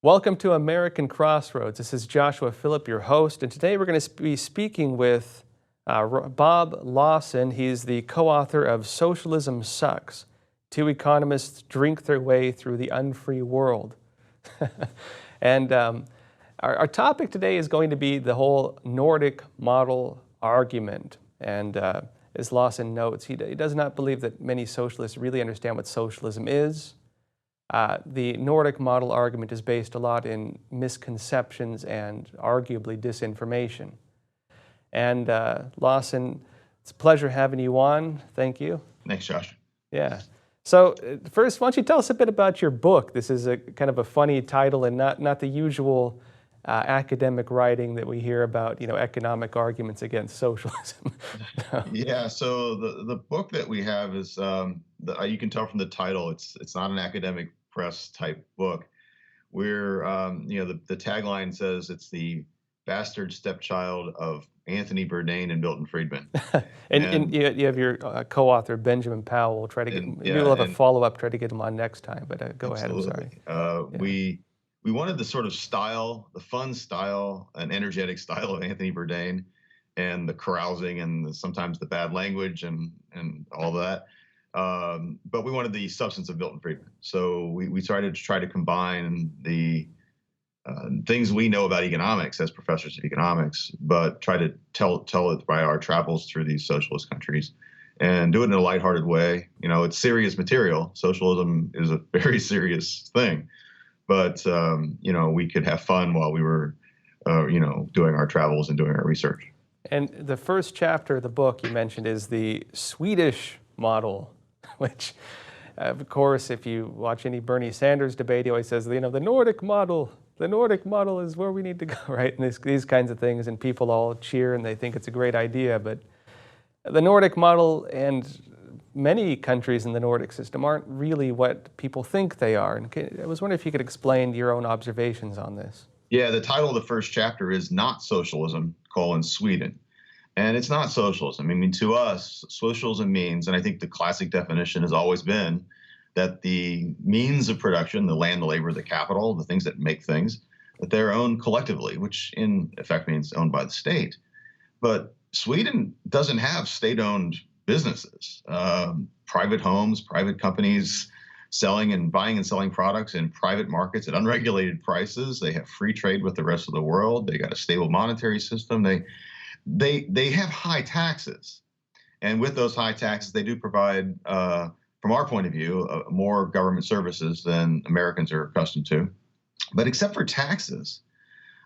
Welcome to American Crossroads. This is Joshua Phillip, your host, and today we're going to be speaking with Bob Lawson. He's the co-author of Socialism Sucks. Two economists drink their way through the unfree world. And our topic today is going to be the whole Nordic Model argument. And as Lawson notes, he does not believe that many socialists really understand what socialism is. The Nordic Model argument is based a lot in misconceptions and arguably disinformation. And Lawson, it's a pleasure having you on. Thank you. Thanks, Josh. Yeah. So first, why don't you tell us a bit about your book? This is a kind of a funny title and not the usual academic writing that we hear about, economic arguments against socialism. Yeah, so the book that we have is, you can tell from the title, it's not an academic press type book. We're, the tagline says it's the bastard stepchild of Anthony Bourdain and Milton Friedman. and you have your co-author, Benjamin Powell. We'll try to get, maybe we'll have a follow-up, try to get him on next time, but go ahead, I'm sorry. We wanted the sort of style, the fun style, an energetic style of Anthony Bourdain, and the carousing and sometimes the bad language and all that. But we wanted the substance of Milton Friedman. So we tried to combine the things we know about economics as professors of economics, but try to tell it by our travels through these socialist countries and do it in a lighthearted way. It's serious material. Socialism is a very serious thing. But, we could have fun while we were, doing our travels and doing our research. And the first chapter of the book you mentioned is the Swedish model, which, of course, if you watch any Bernie Sanders debate, he always says, the Nordic model is where we need to go, right? And these kinds of things, and people all cheer and they think it's a great idea. But the Nordic model and many countries in the Nordic system aren't really what people think they are. And I was wondering if you could explain your own observations on this. Yeah, the title of the first chapter is Not Socialism, Sweden. And it's not socialism. I mean, to us, socialism means, and I think the classic definition has always been, that the means of production, the land, the labor, the capital, the things that make things, that they're owned collectively, which in effect means owned by the state. But Sweden doesn't have state-owned businesses, private homes, private companies buying and selling products in private markets at unregulated prices. They have free trade with the rest of the world. They got a stable monetary system. They have high taxes. And with those high taxes, they do provide, from our point of view, more government services than Americans are accustomed to. But except for taxes,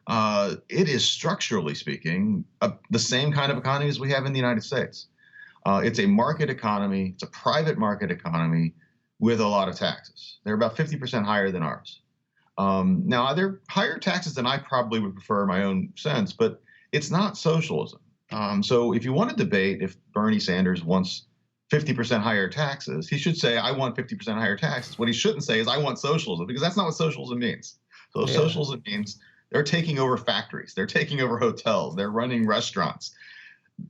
it is, structurally speaking, the same kind of economy as we have in the United States. It's a market economy. It's a private market economy with a lot of taxes. They're about 50% higher than ours. Now, they're higher taxes than I probably would prefer in my own sense, but it's not socialism. So if you want to debate if Bernie Sanders wants 50% higher taxes, he should say, I want 50% higher taxes. What he shouldn't say is, I want socialism, because that's not what socialism means. So socialism means they're taking over factories. They're taking over hotels. They're running restaurants.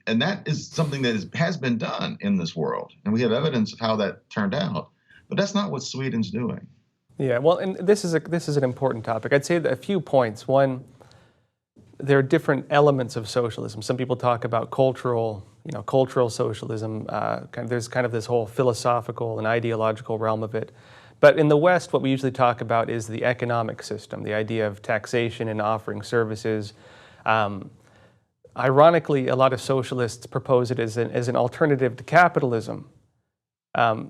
And that is something that has been done in this world. And we have evidence of how that turned out. But that's not what Sweden's doing. Yeah, well, and this is an important topic. I'd say that a few points. One, there are different elements of socialism. Some people talk about cultural socialism. There's kind of this whole philosophical and ideological realm of it. But in the West, what we usually talk about is the economic system, the idea of taxation and offering services. Ironically, a lot of socialists propose it as an alternative to capitalism,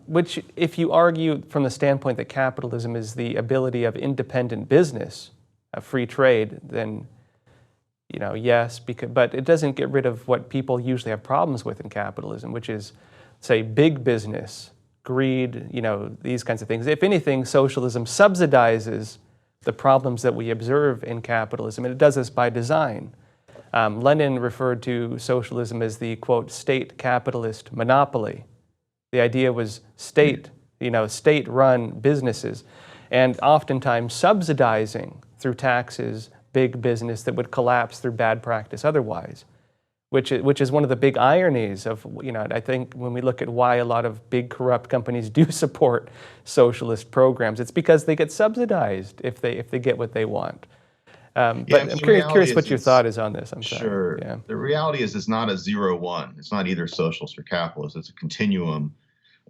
which, if you argue from the standpoint that capitalism is the ability of independent business, free trade, then yes, but it doesn't get rid of what people usually have problems with in capitalism, which is, say, big business, greed, these kinds of things. If anything, socialism subsidizes the problems that we observe in capitalism, and it does this by design. Lenin referred to socialism as the, quote, state capitalist monopoly. The idea was state-run businesses, and oftentimes subsidizing through taxes big business that would collapse through bad practice otherwise. which is one of the big ironies of, I think when we look at why a lot of big corrupt companies do support socialist programs, it's because they get subsidized if they get what they want. But I'm curious what your thought is on this. I'm sorry. Sure. Yeah. The reality is it's not a 0-1. It's not either socialist or capitalist. It's a continuum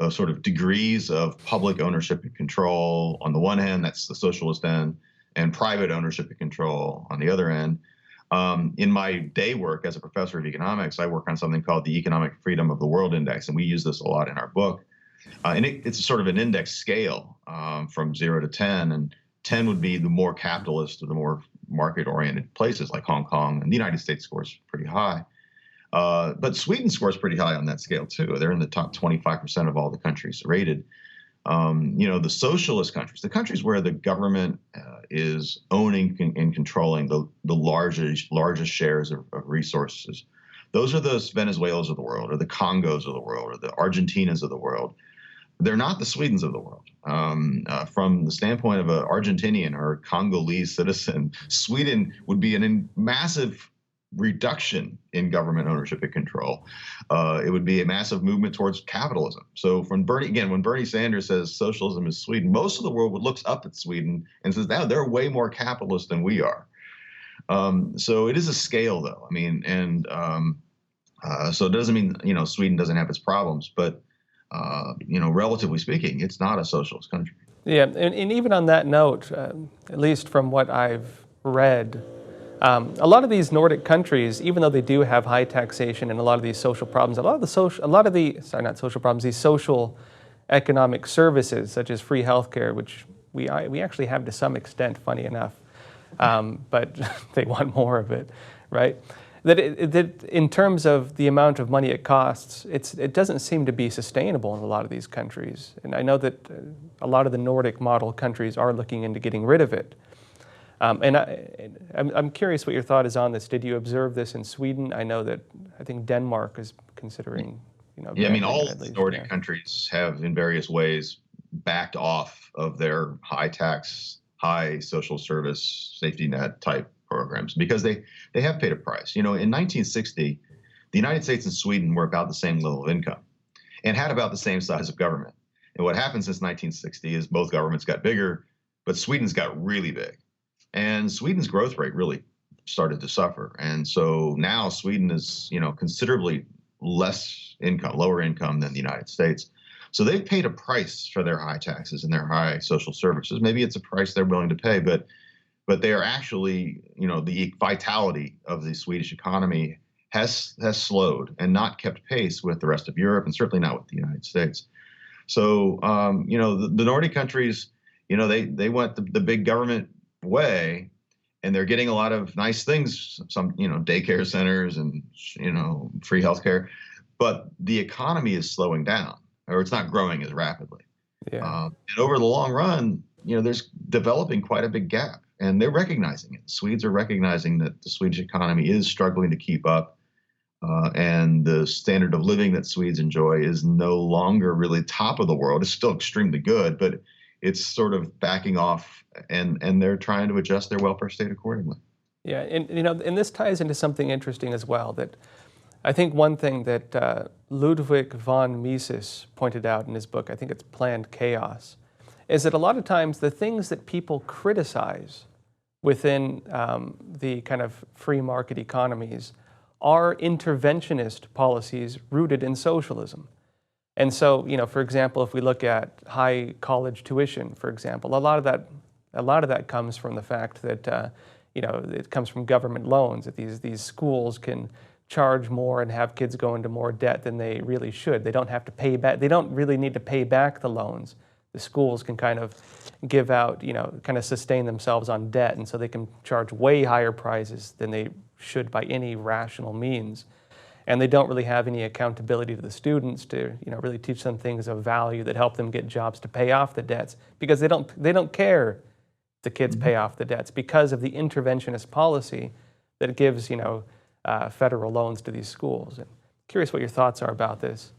of sort of degrees of public ownership and control. On the one hand, that's the socialist end, and private ownership and control on the other end. In my day work as a professor of economics, I work on something called the Economic Freedom of the World Index, and we use this a lot in our book. And it's sort of an index scale from 0 to 10, and 10 would be the more capitalist or the more market-oriented places like Hong Kong, and the United States scores pretty high. But Sweden scores pretty high on that scale too. They're in the top 25% of all the countries rated. The socialist countries, the countries where the government is owning and controlling the largest shares of resources, those are the Venezuelas of the world, or the Congos of the world, or the Argentinas of the world. They're not the Swedens of the world. From the standpoint of an Argentinian or Congolese citizen, Sweden would be a massive reduction in government ownership and control. It would be a massive movement towards capitalism. So when Bernie Sanders says socialism is Sweden, most of the world looks up at Sweden and says, "Now they're way more capitalist than we are." So it is a scale, though. I mean, and so it doesn't mean Sweden doesn't have its problems, but relatively speaking, it's not a socialist country. Yeah, and even on that note, at least from what I've read, a lot of these Nordic countries, even though they do have high taxation and a lot of these social problems, these social economic services such as free healthcare, which we actually have to some extent, funny enough, but they want more of it, right? That in terms of the amount of money it costs, it doesn't seem to be sustainable in a lot of these countries. And I know that a lot of the Nordic model countries are looking into getting rid of it. And I'm curious what your thought is on this. Did you observe this in Sweden? I think Denmark is considering, Yeah, I mean, all the Nordic countries have in various ways backed off of their high tax, high social service safety net type programs because they have paid a price. In 1960, the United States and Sweden were about the same level of income and had about the same size of government. And what happened since 1960 is both governments got bigger, but Sweden's got really big. And Sweden's growth rate really started to suffer. And so now Sweden is, considerably lower income than the United States. So they've paid a price for their high taxes and their high social services. Maybe it's a price they're willing to pay, but they are actually, the vitality of the Swedish economy has slowed and not kept pace with the rest of Europe, and certainly not with the United States. So, the Nordic countries, they went the big government way, and they're getting a lot of nice things, some, daycare centers and, free healthcare, but the economy is slowing down, or it's not growing as rapidly. Yeah. And over the long run, there's developing quite a big gap, and they're recognizing it. The Swedes are recognizing that the Swedish economy is struggling to keep up, and the standard of living that Swedes enjoy is no longer really top of the world. It's still extremely good, but it's sort of backing off, and they're trying to adjust their welfare state accordingly. Yeah, and this ties into something interesting as well, that I think one thing that Ludwig von Mises pointed out in his book, I think it's Planned Chaos, is that a lot of times the things that people criticize within the kind of free market economies are interventionist policies rooted in socialism. And so, for example, if we look at high college tuition, for example, a lot of that comes from the fact that it comes from government loans. That these schools can charge more and have kids go into more debt than they really should. They don't have to pay back. They don't really need to pay back the loans. The schools can kind of give out, kind of sustain themselves on debt, and so they can charge way higher prices than they should by any rational means. And they don't really have any accountability to the students to, really teach them things of value that help them get jobs to pay off the debts, because they don't care if the kids pay off the debts because of the interventionist policy that gives, federal loans to these schools. And curious what your thoughts are about this.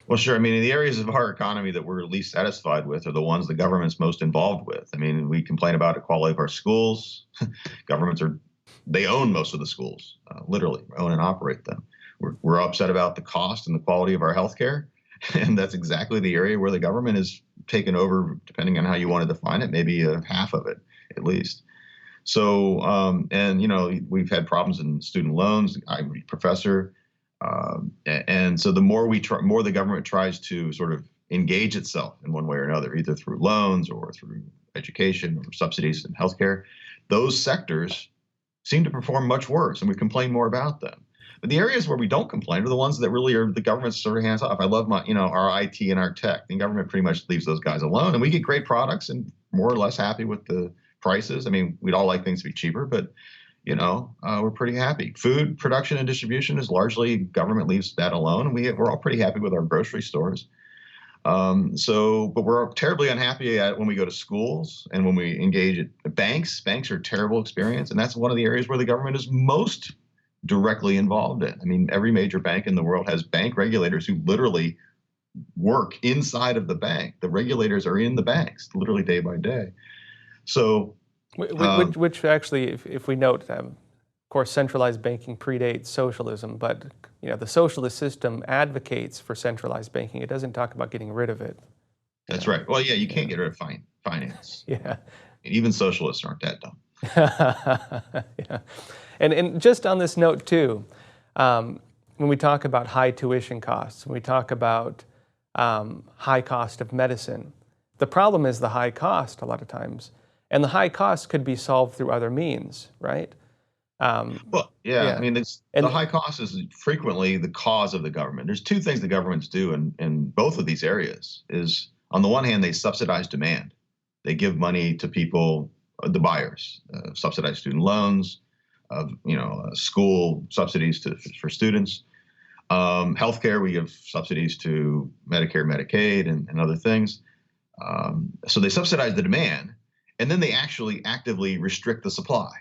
Well, sure. I mean, the areas of our economy that we're least satisfied with are the ones the government's most involved with. I mean, we complain about the quality of our schools. Governments they own most of the schools, literally own and operate them. we're upset about the cost and the quality of our healthcare, and that's exactly the area where the government has taken over, depending on how you want to define it, maybe half of it at least. So, and we've had problems in student loans. I'm a professor, and so the more more the government tries to sort of engage itself in one way or another, either through loans or through education or subsidies in healthcare, those sectors seem to perform much worse, and we complain more about them. But the areas where we don't complain are the ones that really are the government's sort of hands off. I love our IT and our tech. The government pretty much leaves those guys alone, and we get great products and more or less happy with the prices. I mean, we'd all like things to be cheaper, but we're pretty happy. Food production and distribution is largely government leaves that alone, and we're all pretty happy with our grocery stores. But we're terribly unhappy when we go to schools and when we engage at banks. Banks are a terrible experience, and that's one of the areas where the government is most directly involved in. I mean, every major bank in the world has bank regulators who literally work inside of the bank. The regulators are in the banks, literally day by day. So, which actually, if we note, of course, centralized banking predates socialism, but the socialist system advocates for centralized banking. It doesn't talk about getting rid of it. That's right. Well, yeah, you can't get rid of finance. Yeah. Even socialists aren't that dumb. Yeah. And just on this note too, when we talk about high tuition costs, when we talk about high cost of medicine, the problem is the high cost a lot of times, and the high cost could be solved through other means, right? Well, yeah. I mean, the high cost is frequently the cause of the government. There's two things the governments do in both of these areas. Is on the one hand, they subsidize demand. They give money to people, the buyers, subsidized student loans, school subsidies for students. Healthcare, we give subsidies to Medicare, Medicaid, and other things. So they subsidize the demand, and then they actually actively restrict the supply.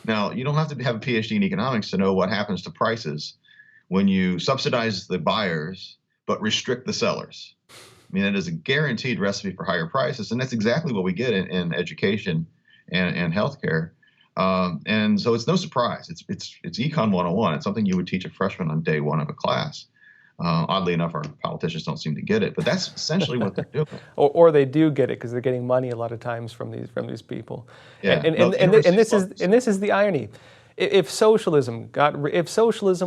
Now, you don't have to have a PhD in economics to know what happens to prices when you subsidize the buyers but restrict the sellers. I mean, it is a guaranteed recipe for higher prices, and that's exactly what we get in education and healthcare. And so it's no surprise. It's Econ 101. It's something you would teach a freshman on day one of a class. Oddly enough, our politicians don't seem to get it, but that's essentially what they're doing. Or they do get it because they're getting money a lot of times from these people. Yeah. And this is the irony. If socialism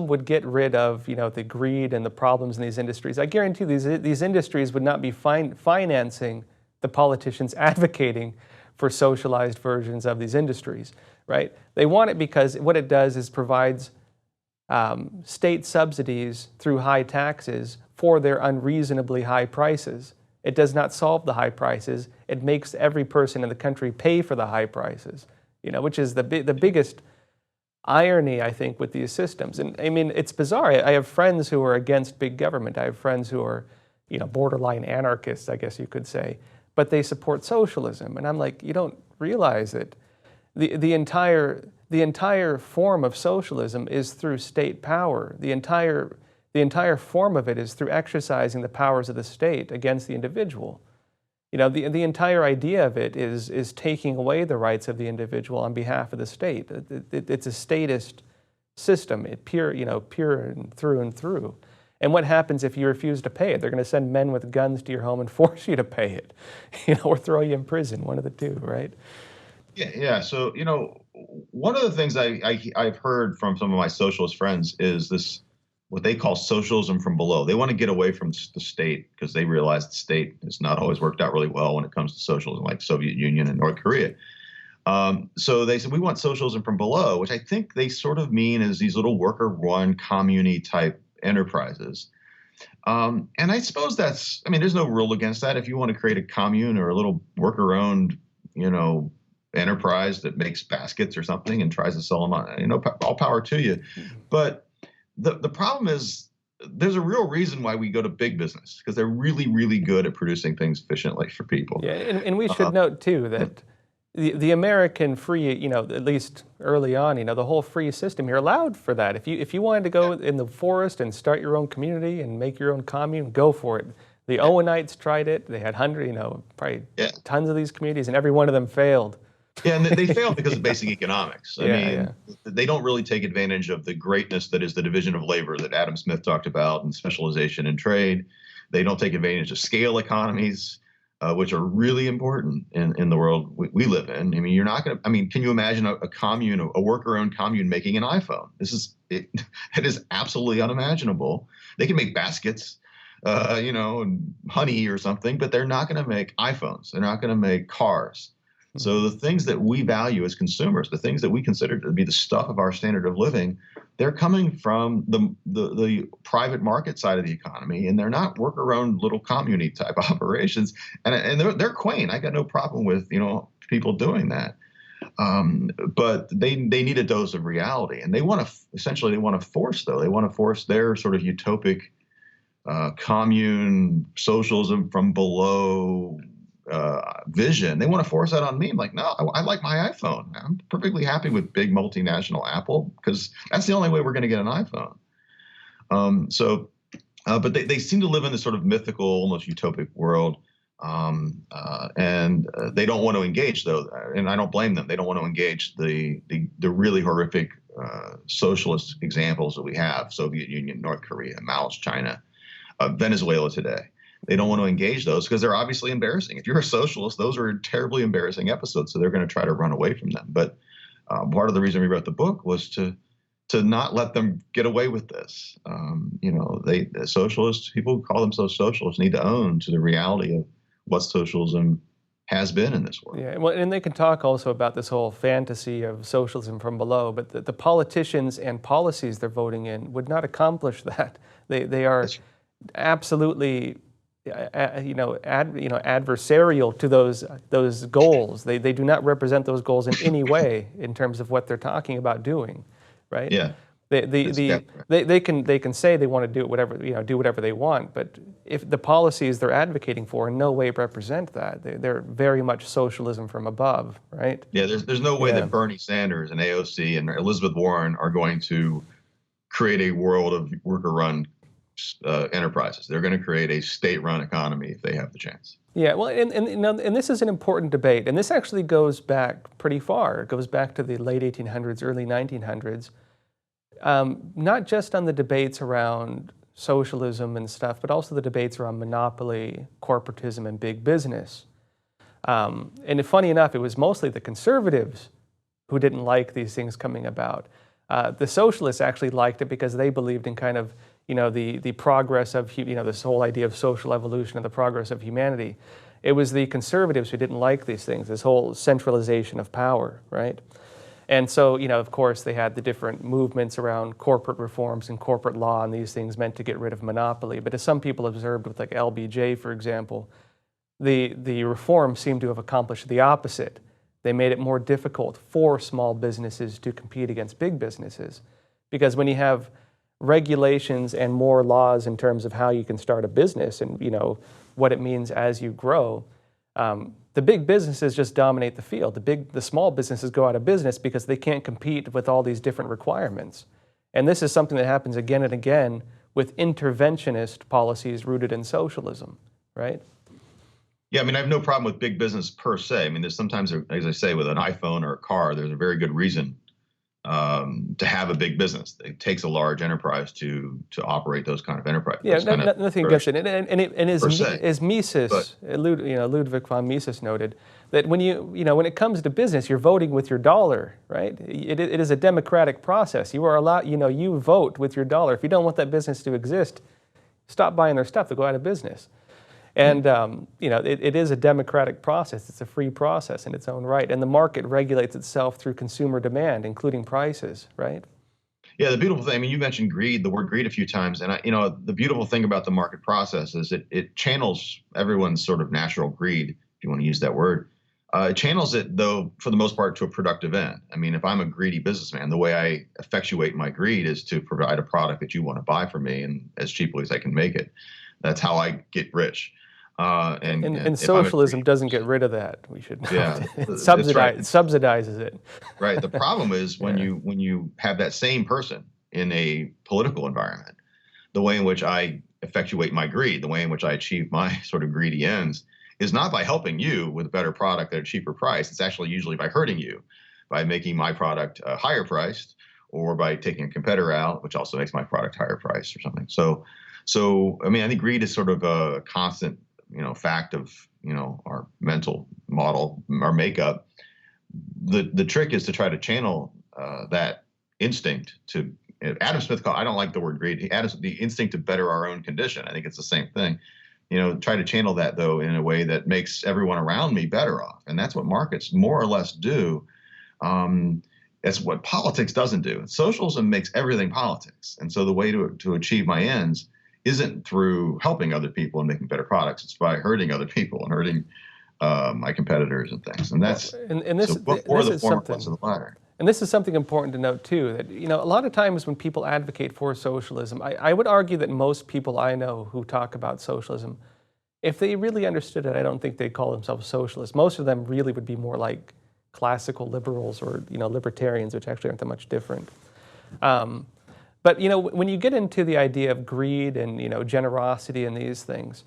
would get rid of the greed and the problems in these industries, I guarantee these industries would not be financing the politicians advocating for socialized versions of these industries, right? They want it because what it does is provides state subsidies through high taxes for their unreasonably high prices. It does not solve the high prices. It makes every person in the country pay for the high prices, which is the biggest irony, I think, with these systems. And I mean, it's bizarre. I have friends who are against big government. I have friends who are, borderline anarchists, I guess you could say, but they support socialism. And I'm like, you don't realize it. The entire form of socialism is through state power. The entire form of it is through exercising the powers of the state against the individual. The entire idea of it is taking away the rights of the individual on behalf of the state. It's a statist system, pure and through. And what happens if you refuse to pay it? They're going to send men with guns to your home and force you to pay it, or throw you in prison, one of the two, right? Yeah. So, one of the things I've heard from some of my socialist friends is this, what they call socialism from below. They want to get away from the state because they realize the state has not always worked out really well when it comes to socialism, like Soviet Union and North Korea. So they said, we want socialism from below, which I think they sort of mean as these little worker-run, commune type enterprises. And I suppose there's no rule against that. If you want to create a commune or a little worker-owned, enterprise that makes baskets or something and tries to sell them on, all power to you. But the problem is there's a real reason why we go to big business, because they're really, really good at producing things efficiently for people. Yeah, and we should note too that the American free, at least early on, the whole free system, you're allowed for that. If you wanted to go in the forest and start your own community and make your own commune, go for it. The Owenites tried it. They had probably tons of these communities, and every one of them failed. Yeah, and they fail because of basic economics. I Yeah, mean, yeah. they don't really take advantage of the greatness that is the division of labor that Adam Smith talked about and specialization in trade. They don't take advantage of scale economies, which are really important in the world we live in. I mean, you're not going to, I mean, can you imagine a commune, a worker-owned commune making an iPhone? It is absolutely unimaginable. They can make baskets, and honey or something, but they're not going to make iPhones. They're not going to make cars. So the things that we value as consumers, the things that we consider to be the stuff of our standard of living, they're coming from the private market side of the economy, and they're not worker-owned little commune type operations. And they're quaint. I got no problem with people doing that. But they need a dose of reality, and they want to force their sort of utopic commune socialism from below vision. They want to force that on me. I'm like, no, I like my iPhone. I'm perfectly happy with big multinational Apple because that's the only way we're going to get an iPhone. But they seem to live in this sort of mythical, almost utopic world. And they don't want to engage, though, and I don't blame them. They don't want to engage the really horrific socialist examples that we have: Soviet Union, North Korea, Mao's China, Venezuela today. They don't want to engage those because they're obviously embarrassing. If you're a socialist, those are terribly embarrassing episodes, so they're going to try to run away from them. But part of the reason we wrote the book was to not let them get away with this. Socialists, people who call themselves socialists, need to own to the reality of what socialism has been in this world. Yeah, well, and they can talk also about this whole fantasy of socialism from below, but the politicians and policies they're voting in would not accomplish that. They are absolutely adversarial to those goals. They do not represent those goals in any way in terms of what they're talking about doing, right? Yeah. They can say they want to do whatever they want, but if the policies they're advocating for in no way represent that, they're very much socialism from above, right? Yeah, there's no way that Bernie Sanders and AOC and Elizabeth Warren are going to create a world of worker-run enterprises. They're going to create a state-run economy if they have the chance. Yeah, well, and this is an important debate, and this actually goes back pretty far. It goes back to the late 1800s, early 1900s. Not just on the debates around socialism and stuff, but also the debates around monopoly, corporatism, and big business. And funny enough, it was mostly the conservatives who didn't like these things coming about. The socialists actually liked it because they believed in kind of the progress of this whole idea of social evolution and the progress of humanity. It was the conservatives who didn't like these things, this whole centralization of power, right? And so, of course, they had the different movements around corporate reforms and corporate law and these things meant to get rid of monopoly. But as some people observed with like LBJ, for example, the reforms seem to have accomplished the opposite. They made it more difficult for small businesses to compete against big businesses. Because when you have regulations and more laws in terms of how you can start a business and what it means as you grow, the big businesses just dominate the field. The small businesses go out of business because they can't compete with all these different requirements. And this is something that happens again and again with interventionist policies rooted in socialism, right? Yeah, I mean, I have no problem with big business per se. I mean, there's sometimes, as I say, with an iPhone or a car, there's a very good reason to have a big business. It takes a large enterprise to operate those kind of enterprises. Yeah, nothing against it. And as Mises, Ludwig von Mises noted, that when when it comes to business, you're voting with your dollar, right? It is a democratic process. You are allowed, you vote with your dollar. If you don't want that business to exist, stop buying their stuff. They'll go out of business. And it is a democratic process. It's a free process in its own right, and the market regulates itself through consumer demand, including prices, right? Yeah, the beautiful thing. I mean, you mentioned greed, the word greed a few times, and the beautiful thing about the market process is it channels everyone's sort of natural greed, if you want to use that word. It channels it, though, for the most part, to a productive end. I mean, if I'm a greedy businessman, the way I effectuate my greed is to provide a product that you want to buy from me and as cheaply as I can make it. That's how I get rich. And socialism doesn't get rid of that. We should note. Yeah, it subsidizes it. Right. The problem is when you have that same person in a political environment, the way in which I effectuate my greed, the way in which I achieve my sort of greedy ends, is not by helping you with a better product at a cheaper price. It's actually usually by hurting you, by making my product higher priced, or by taking a competitor out, which also makes my product higher priced or something. So I mean, I think greed is sort of a constant, fact of, our mental model, our makeup. The trick is to try to channel that instinct to, Adam Smith called, I don't like the word greed. He added the instinct to better our own condition. I think it's the same thing. Try to channel that, though, in a way that makes everyone around me better off. And that's what markets more or less do. That's what politics doesn't do. Socialism makes everything politics. And so the way to achieve my ends isn't through helping other people and making better products. It's by hurting other people and hurting my competitors and things. And that's more the former, less of the latter. And this is something important to note, too, that, a lot of times when people advocate for socialism, I would argue that most people I know who talk about socialism, if they really understood it, I don't think they'd call themselves socialists. Most of them really would be more like classical liberals or, libertarians, which actually aren't that much different. But, when you get into the idea of greed and, generosity and these things,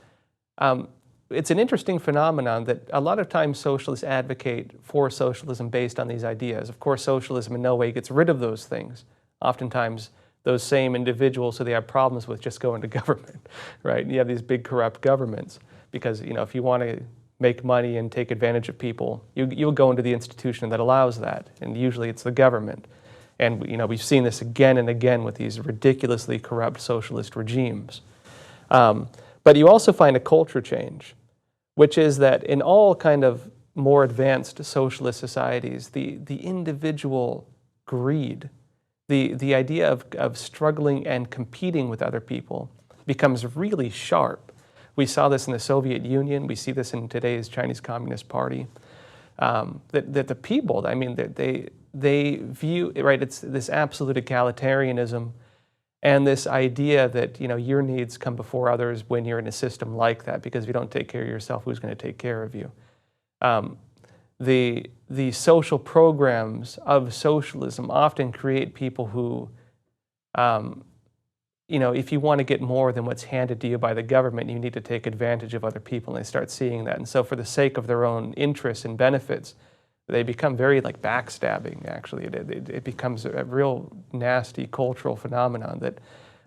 it's an interesting phenomenon that a lot of times socialists advocate for socialism based on these ideas. Of course, socialism in no way gets rid of those things. Oftentimes, those same individuals who they have problems with just go into government, right? You have these big corrupt governments because, if you want to make money and take advantage of people, you'll go into the institution that allows that, and usually it's the government. And, we've seen this again and again with these ridiculously corrupt socialist regimes. But you also find a culture change, which is that in all kind of more advanced socialist societies, the individual greed, the idea of struggling and competing with other people becomes really sharp. We saw this in the Soviet Union. We see this in today's Chinese Communist Party. That the people, I mean, they view, right, it's this absolute egalitarianism and this idea that, your needs come before others when you're in a system like that, because if you don't take care of yourself, who's going to take care of you? The social programs of socialism often create people who, if you want to get more than what's handed to you by the government, you need to take advantage of other people, and they start seeing that. And so for the sake of their own interests and benefits, they become very backstabbing, actually. It becomes a real nasty cultural phenomenon that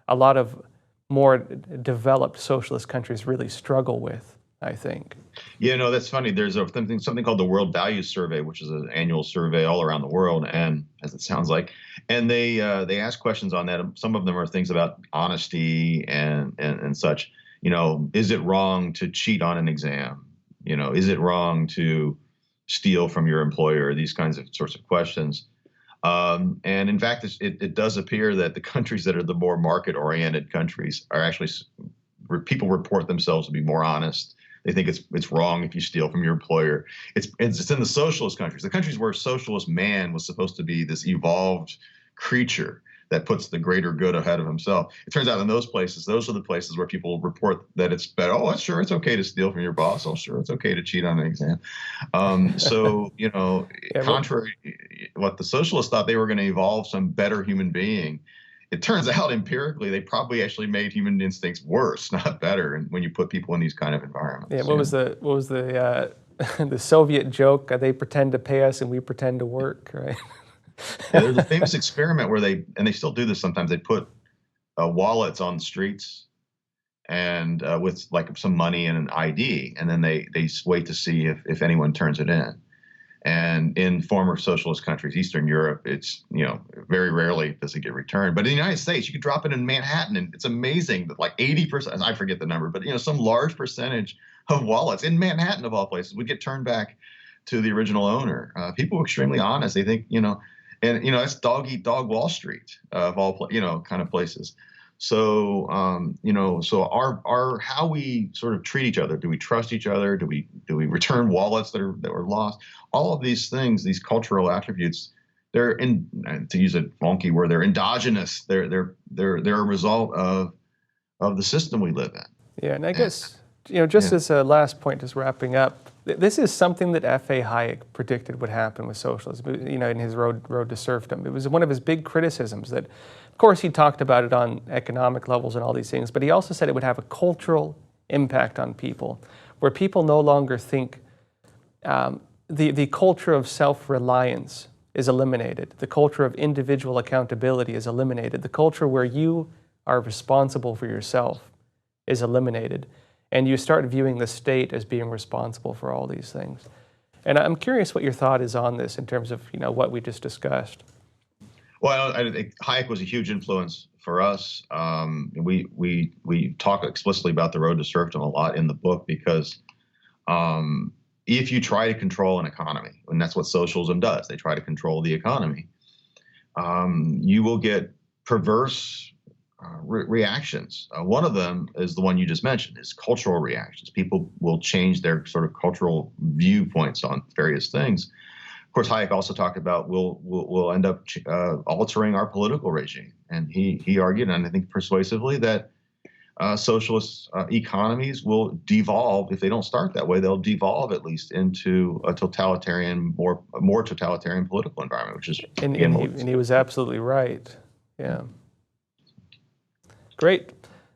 a lot of more developed socialist countries really struggle with, I think. Yeah, no, that's funny. There's something called the World Values Survey, which is an annual survey all around the world, and as it sounds like, and they ask questions on that. Some of them are things about honesty and such. Is it wrong to cheat on an exam? Is it wrong to steal from your employer? These kinds of sorts of questions. And in fact, it does appear that the countries that are the more market-oriented countries are actually, people report themselves to be more honest. They think it's wrong if you steal from your employer. It's in the socialist countries, the countries where socialist man was supposed to be this evolved creature that puts the greater good ahead of himself. It turns out in those places, those are the places where people report that it's better. Oh, sure, it's okay to steal from your boss. Oh, sure, it's okay to cheat on an exam. Contrary what the socialists thought, they were going to evolve some better human being. It turns out empirically, they probably actually made human instincts worse, not better. And when you put people in these kind of environments. Yeah. What was the the Soviet joke? They pretend to pay us and we pretend to work, right? Yeah, there's a famous experiment where they still do this sometimes. They put wallets on the streets and with some money and an ID, and then they wait to see if anyone turns it in. And in former socialist countries, Eastern Europe, it's very rarely does it get returned. But in the United States, you could drop it in Manhattan, and it's amazing that 80%, I forget the number, but some large percentage of wallets in Manhattan of all places would get turned back to the original owner. People are extremely honest. They think and that's dog eat dog Wall Street of all kind of places. So so our how we sort of treat each other. Do we trust each other? Do we return wallets that were lost? All of these things, these cultural attributes, they're to use a funky word, they're endogenous. They're a result of the system we live in. Yeah, and I guess just as a last point, just wrapping up. This is something that F.A. Hayek predicted would happen with socialism, in his Road to Serfdom. It was one of his big criticisms that, of course, he talked about it on economic levels and all these things, but he also said it would have a cultural impact on people, where people no longer think the culture of self-reliance is eliminated. The culture of individual accountability is eliminated. The culture where you are responsible for yourself is eliminated. And you start viewing the state as being responsible for all these things. And I'm curious what your thought is on this in terms of, what we just discussed. Well, I think Hayek was a huge influence for us. We talk explicitly about the road to serfdom a lot in the book because if you try to control an economy, and that's what socialism does, they try to control the economy, you will get perverse reactions. One of them is the one you just mentioned, is cultural reactions. People will change their sort of cultural viewpoints on various things. Of course, Hayek also talked about we'll end up altering our political regime. And he argued, and I think persuasively, that socialist economies will devolve. If they don't start that way, they'll devolve at least into a totalitarian, more totalitarian political environment, which is and he was absolutely right. Yeah. Great.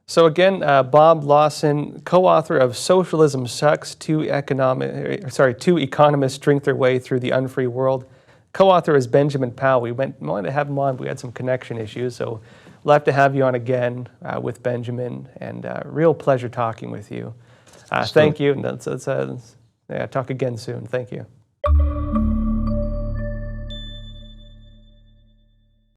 So again, Bob Lawson, co-author of Socialism Sucks, two economists drink their way through the unfree world. Co-author is Benjamin Powell. We wanted to have him on, but we had some connection issues, so we'll have to have you on again with Benjamin, and real pleasure talking with you. Thank you. And let's talk again soon. Thank you.